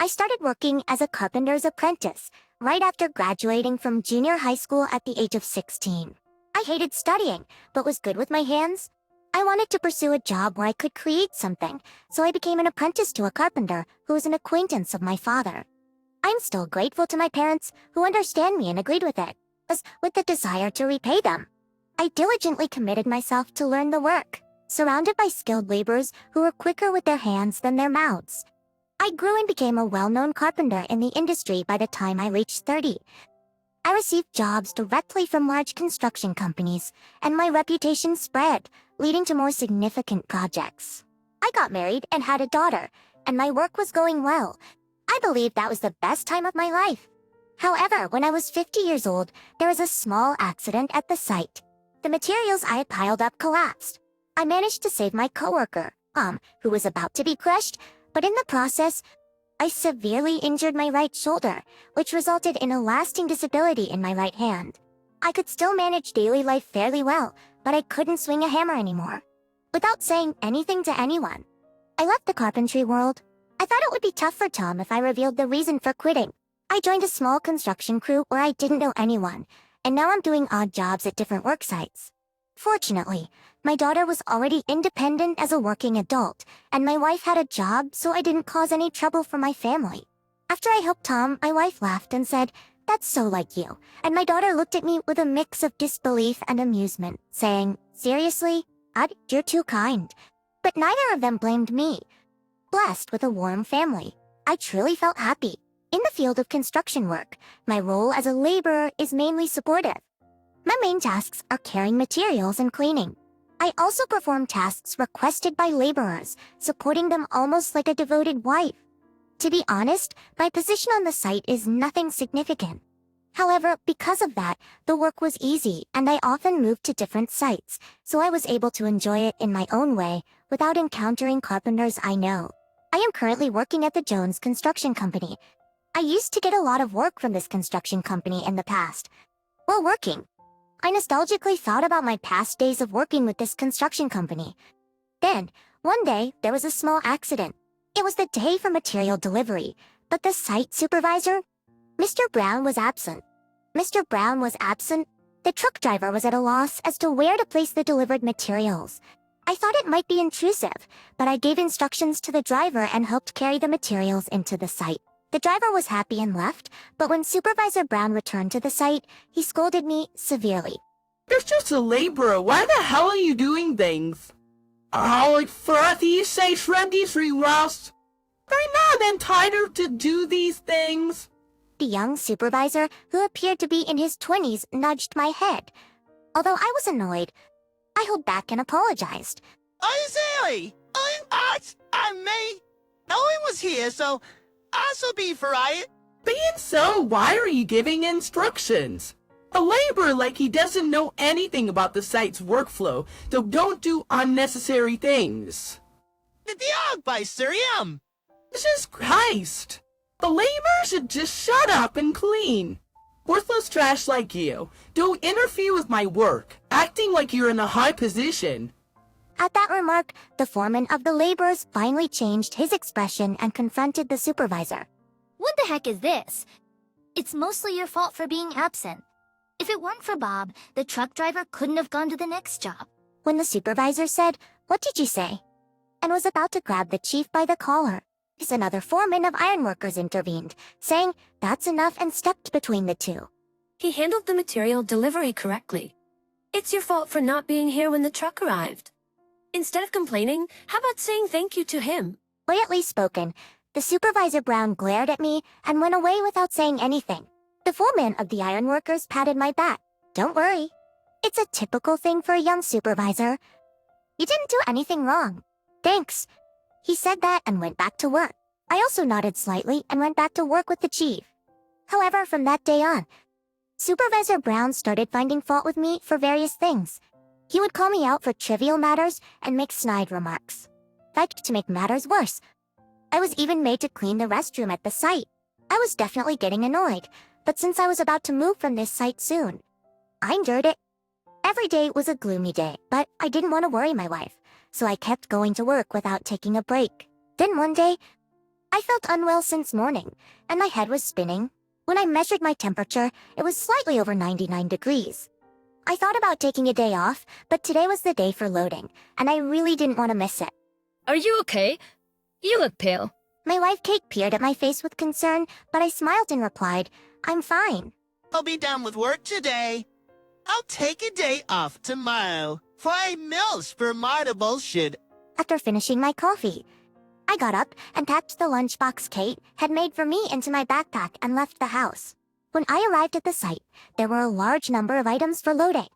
I started working as a carpenter's apprentice right after graduating from junior high school at the age of 16. I hated studying, but was good with my hands. I wanted to pursue a job where I could create something, so I became an apprentice to a carpenter who was an acquaintance of my father. I'm still grateful to my parents who understand me and agreed with it, as with the desire to repay them. I diligently committed myself to learn the work, surrounded by skilled laborers who were quicker with their hands than their mouths. I grew and became a well-known carpenter in the industry by the time I reached 30. I received jobs directly from large construction companies, and my reputation spread, leading to more significant projects. I got married and had a daughter, and my work was going well. I believed that was the best time of my life. However, when I was 50 years old, there was a small accident at the site. The materials I had piled up collapsed. I managed to save my coworker, who was about to be crushed, but in the process, I severely injured my right shoulder, which resulted in a lasting disability in my right hand. I could still manage daily life fairly well, but I couldn't swing a hammer anymore. Without saying anything to anyone, I left the carpentry world. I thought it would be tough for Tom if I revealed the reason for quitting. I joined a small construction crew where I didn't know anyone, and now I'm doing odd jobs at different work sites. Fortunately, my daughter was already independent as a working adult, and my wife had a job, so I didn't cause any trouble for my family. After I helped Tom, my wife laughed and said, "That's so like you," and my daughter looked at me with a mix of disbelief and amusement, saying, "Seriously? You're too kind." But neither of them blamed me. Blessed with a warm family, I truly felt happy. In the field of construction work, my role as a laborer is mainly supportive. My main tasks are carrying materials and cleaning. I also perform tasks requested by laborers, supporting them almost like a devoted wife. To be honest, my position on the site is nothing significant. However, because of that, the work was easy and I often moved to different sites, so I was able to enjoy it in my own way without encountering carpenters I know. I am currently working at the Jones Construction Company. I used to get a lot of work from this construction company in the past. While working, I nostalgically thought about my past days of working with this construction company. Then, one day, there was a small accident. It was the day for material delivery, but the site supervisor, Mr. Brown, was absent. Mr. Brown was absent. The truck driver was at a loss as to where to place the delivered materials. I thought it might be intrusive, but I gave instructions to the driver and helped carry the materials into the site. The driver was happy and left, but when Supervisor Brown returned to the site, he scolded me severely. "You're just a laborer. Why the hell are you doing things?" "Oh, for these sakes, Randy's Ross. They're not entitled to do these things." The young supervisor, who appeared to be in his 20s, nudged my head. Although I was annoyed, I held back and apologized. "Oh, Sally! I'm me. Owen was here, so I'll be for riot." Being so, why are you giving instructions? A laborer like he doesn't know anything about the site's workflow, so don't do unnecessary things. The dog by Sirium. Jesus Christ! The laborer should just shut up and clean. Worthless trash like you, don't interfere with my work, acting like you're in a high position. At that remark, the foreman of the laborers finally changed his expression and confronted the supervisor. "What the heck is this? It's mostly your fault for being absent. If it weren't for Bob, the truck driver couldn't have gone to the next job." When the supervisor said, "What did you say?" and was about to grab the chief by the collar, another foreman of ironworkers intervened, saying, "That's enough," and stepped between the two. He handled the material delivery correctly. It's your fault for not being here when the truck arrived. Instead of complaining, how about saying thank you to him? Quietly spoken, the Supervisor Brown glared at me and went away without saying anything. The foreman of the ironworkers patted my back. "Don't worry. It's a typical thing for a young supervisor. You didn't do anything wrong." "Thanks." He said that and went back to work. I also nodded slightly and went back to work with the chief. However, from that day on, Supervisor Brown started finding fault with me for various things. He would call me out for trivial matters and make snide remarks. To make matters worse, I was even made to clean the restroom at the site. I was definitely getting annoyed, but since I was about to move from this site soon, I endured it. Every day was a gloomy day, but I didn't want to worry my wife, so I kept going to work without taking a break. Then one day, I felt unwell since morning, and my head was spinning. When I measured my temperature, it was slightly over 99 degrees. I thought about taking a day off, but today was the day for loading, and I really didn't want to miss it. Are you okay? You look pale. My wife Kate peered at my face with concern, but I smiled and replied, I'm fine. I'll be done with work today. I'll take a day off tomorrow. 5 mils for minor bullshit. After finishing my coffee, I got up and packed the lunchbox Kate had made for me into my backpack and left the house. When I arrived at the site, there were a large number of items for loading.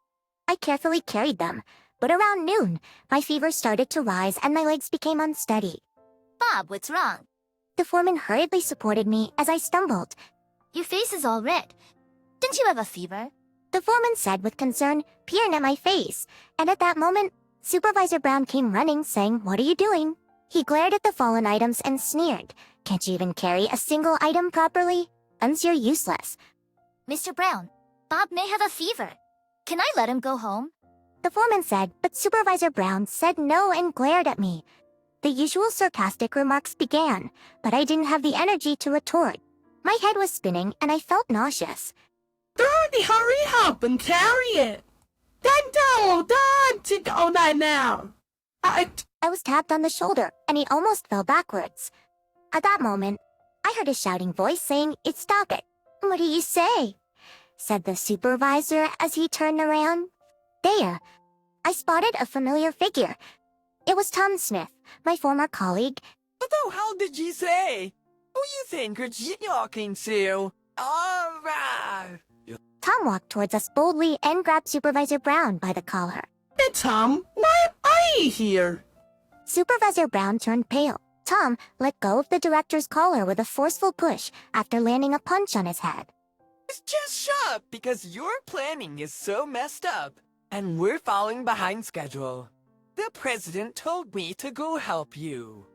I carefully carried them, but around noon, my fever started to rise and my legs became unsteady. Bob, what's wrong? The foreman hurriedly supported me as I stumbled. Your face is all red. Didn't you have a fever? The foreman said with concern, peering at my face, and at that moment, Supervisor Brown came running saying, What are you doing? He glared at the fallen items and sneered, Can't you even carry a single item properly? You're useless. Mr. Brown, Bob may have a fever. Can I let him go home? The foreman said, but Supervisor Brown said no and glared at me. The usual sarcastic remarks began, but I didn't have the energy to retort. My head was spinning and I felt nauseous. Dirty, hurry up and carry it. Done to all that now. I was tapped on the shoulder and he almost fell backwards. At that moment, I heard a shouting voice saying, Stop it. What do you say? Said the supervisor as he turned around. There, I spotted a familiar figure. It was Tom Smith, my former colleague. What the hell did you say? Who you think you're talking to? Alright. Tom walked towards us boldly and grabbed Supervisor Brown by the collar. Hey, Tom, why am I here? Supervisor Brown turned pale. Tom let go of the director's collar with a forceful push after landing a punch on his head. Just shut up because your planning is so messed up. And we're falling behind schedule. The president told me to go help you.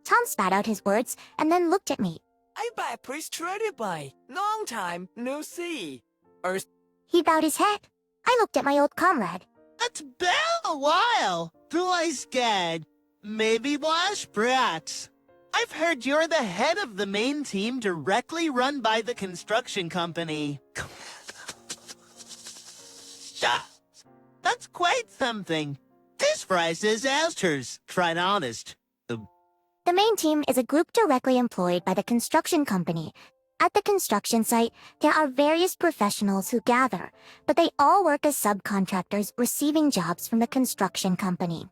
Tom spat out his words and then looked at me. I buy pretty by. Long time no see. Or He bowed his head. I looked at my old comrade. It's been a while. Do I scared? Maybe wash brats. I've heard you're the head of the main team directly run by the construction company. That's quite something. This price is ours, tried honest. The main team is a group directly employed by the construction company. At the construction site, there are various professionals who gather, but they all work as subcontractors receiving jobs from the construction company.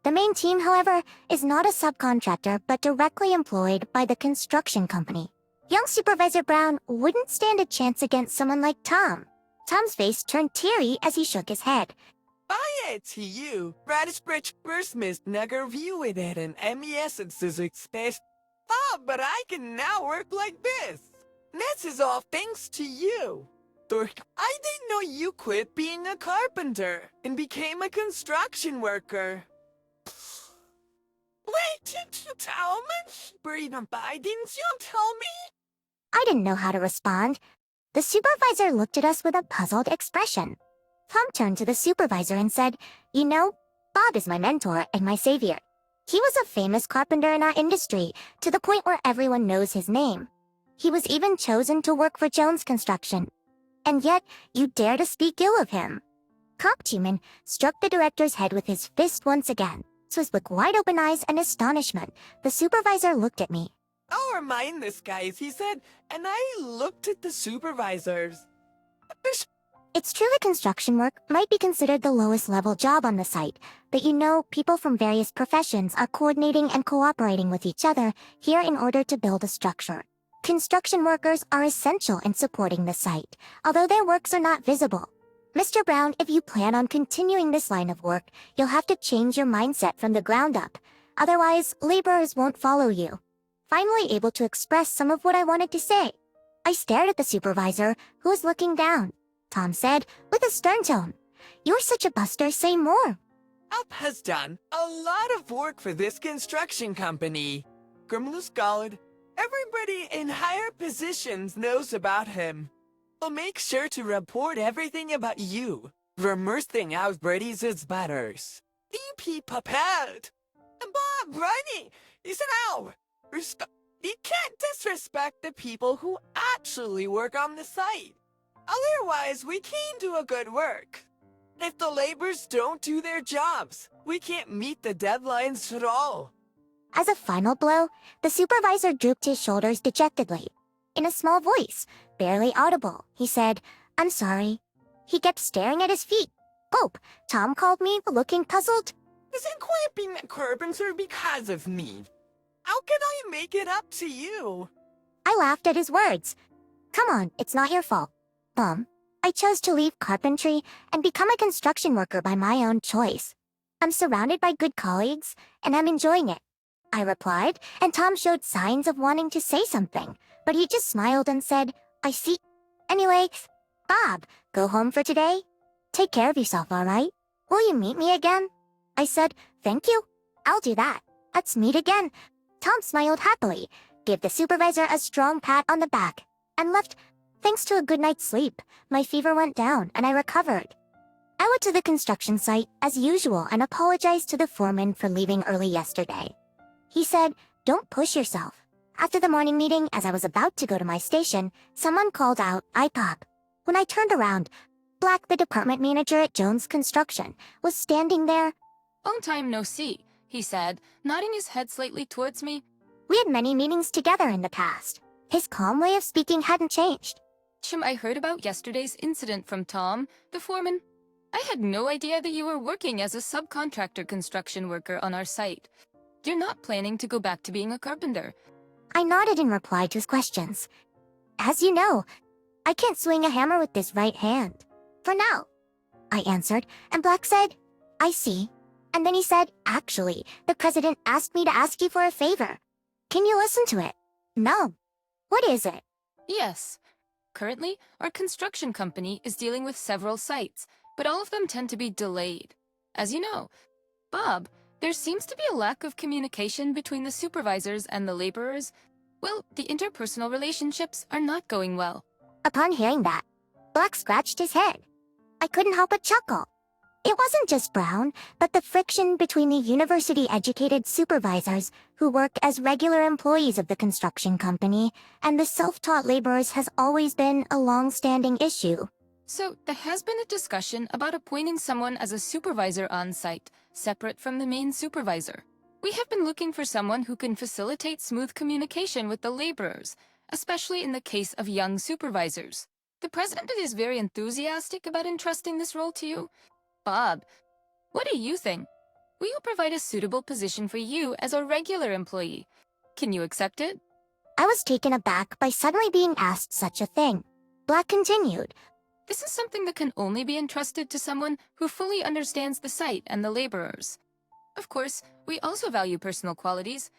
The main team, however, is not a subcontractor but directly employed by the construction company. Young Supervisor Brown wouldn't stand a chance against someone like Tom. Tom's face turned teary as he shook his head. buy it to you. Retribution Christmas never view it at an MES and Suzuki Space. But I can now work like this. This is all thanks to you. I didn't know you quit being a carpenter and became a construction worker. Wait, did you tell me? Didn't you tell me? I didn't know how to respond. The supervisor looked at us with a puzzled expression. Tom turned to the supervisor and said, You know, Bob is my mentor and my savior. He was a famous carpenter in our industry, to the point where everyone knows his name. He was even chosen to work for Jones Construction. And yet, you dare to speak ill of him. Comp Tuman struck the director's head with his fist once again. So with wide-open eyes and astonishment, the supervisor looked at me. I'll remind this, guys, he said, and I looked at the supervisors. It's true that construction work might be considered the lowest level job on the site, but you know, people from various professions are coordinating and cooperating with each other here in order to build a structure. Construction workers are essential in supporting the site, although their works are not visible. Mr. Brown, if you plan on continuing this line of work, you'll have to change your mindset from the ground up. Otherwise, laborers won't follow you. Finally able to express some of what I wanted to say. I stared at the supervisor, who was looking down. Tom said, with a stern tone, You're such a buster, say more. Alp has done a lot of work for this construction company. Grimlus Gollard, everybody in higher positions knows about him. I'll make sure to report everything about you. Remersing out Brady's butters. EP prepared. And Bob, Brady, is it out? You can't disrespect the people who actually work on the site. Otherwise, we can't do a good work. If the laborers don't do their jobs, we can't meet the deadlines at all. As a final blow, the supervisor drooped his shoulders dejectedly. In a small voice, barely audible, he said, "I'm sorry." He kept staring at his feet. "Oh," Tom called me, looking puzzled. Isn't quite being a carpenter because of me? How can I make it up to you? I laughed at his words. "Come on, it's not your fault. Mom, I chose to leave carpentry and become a construction worker by my own choice. I'm surrounded by good colleagues, and I'm enjoying it," I replied, and Tom showed signs of wanting to say something, but he just smiled and said, "I see. Anyway, Bob, go home for today. Take care of yourself, all right? Will you meet me again?" I said, "Thank you. I'll do that. Let's meet again." Tom smiled happily, gave the supervisor a strong pat on the back, and left. Thanks to a good night's sleep, my fever went down and I recovered. I went to the construction site as usual and apologized to the foreman for leaving early yesterday. He said, "Don't push yourself." After the morning meeting, as I was about to go to my station, someone called out, "IPOP." When I turned around, Black, the department manager at Jones Construction, was standing there. Long time no see, he said, nodding his head slightly towards me. We had many meetings together in the past. His calm way of speaking hadn't changed. I heard about yesterday's incident from Tom, the foreman. I had no idea that you were working as a subcontractor construction worker on our site. You're not planning to go back to being a carpenter. I nodded in reply to his questions. "As you know, I can't swing a hammer with this right hand. For now," I answered, and Black said, "I see." And then he said, "Actually, the president asked me to ask you for a favor. Can you listen to it?" "No." "What is it?" Yes. Currently, our construction company is dealing with several sites, but all of them tend to be delayed. As you know, Bob, there seems to be a lack of communication between the supervisors and the laborers. Well, the interpersonal relationships are not going well. Upon hearing that, Black scratched his head. I couldn't help but chuckle. It wasn't just Brown, but the friction between the university-educated supervisors who work as regular employees of the construction company and the self-taught laborers has always been a long-standing issue. So, there has been a discussion about appointing someone as a supervisor on site, separate from the main supervisor. We have been looking for someone who can facilitate smooth communication with the laborers, especially in the case of young supervisors. The president is very enthusiastic about entrusting this role to you. Bob, what do you think? We will provide a suitable position for you as a regular employee. Can you accept it? I was taken aback by suddenly being asked such a thing. Black continued. This is something that can only be entrusted to someone who fully understands the site and the laborers. Of course, we also value personal qualities.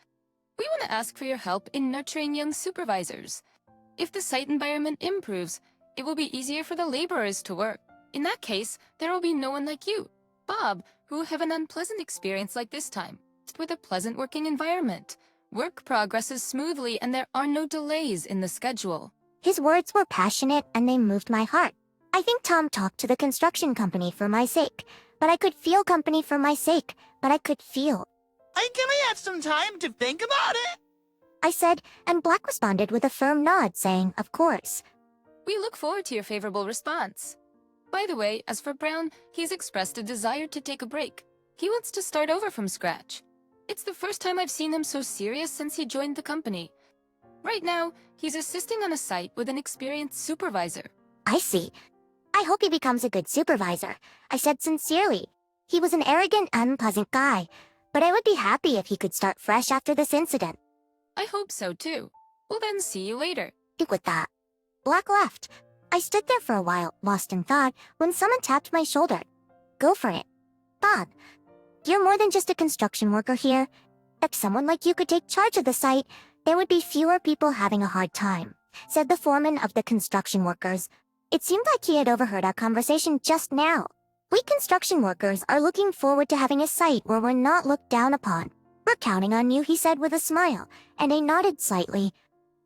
We want to ask for your help in nurturing young supervisors. If the site environment improves, it will be easier for the laborers to work. In that case, there will be no one like you, Bob, who will have an unpleasant experience like this time, with a pleasant working environment. Work progresses smoothly and there are no delays in the schedule. His words were passionate and they moved my heart. I think Tom talked to the construction company for my sake, but I could feel company for my sake, but I could feel. Can we have some time to think about it? I said, and Black responded with a firm nod, saying, "Of course." We look forward to your favorable response. By the way, as for Brown, he's expressed a desire to take a break. He wants to start over from scratch. It's the first time I've seen him so serious since he joined the company. Right now, he's assisting on a site with an experienced supervisor. I see. I hope he becomes a good supervisor, I said sincerely. He was an arrogant, unpleasant guy, but I would be happy if he could start fresh after this incident. I hope so too. We'll then see you later. With that, Black left. I stood there for a while, lost in thought, when someone tapped my shoulder. "Go for it. Bob, you're more than just a construction worker here. If someone like you could take charge of the site, there would be fewer people having a hard time," said the foreman of the construction workers. It seemed like he had overheard our conversation just now. "We construction workers are looking forward to having a site where we're not looked down upon. We're counting on you," he said with a smile, and I nodded slightly.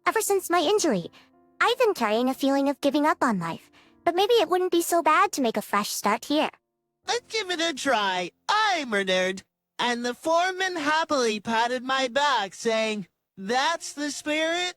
Ever since my injury, I've been carrying a feeling of giving up on life, but maybe it wouldn't be so bad to make a fresh start here. Let's give it a try. I'm a nerd. And the foreman happily patted my back, saying, That's the spirit?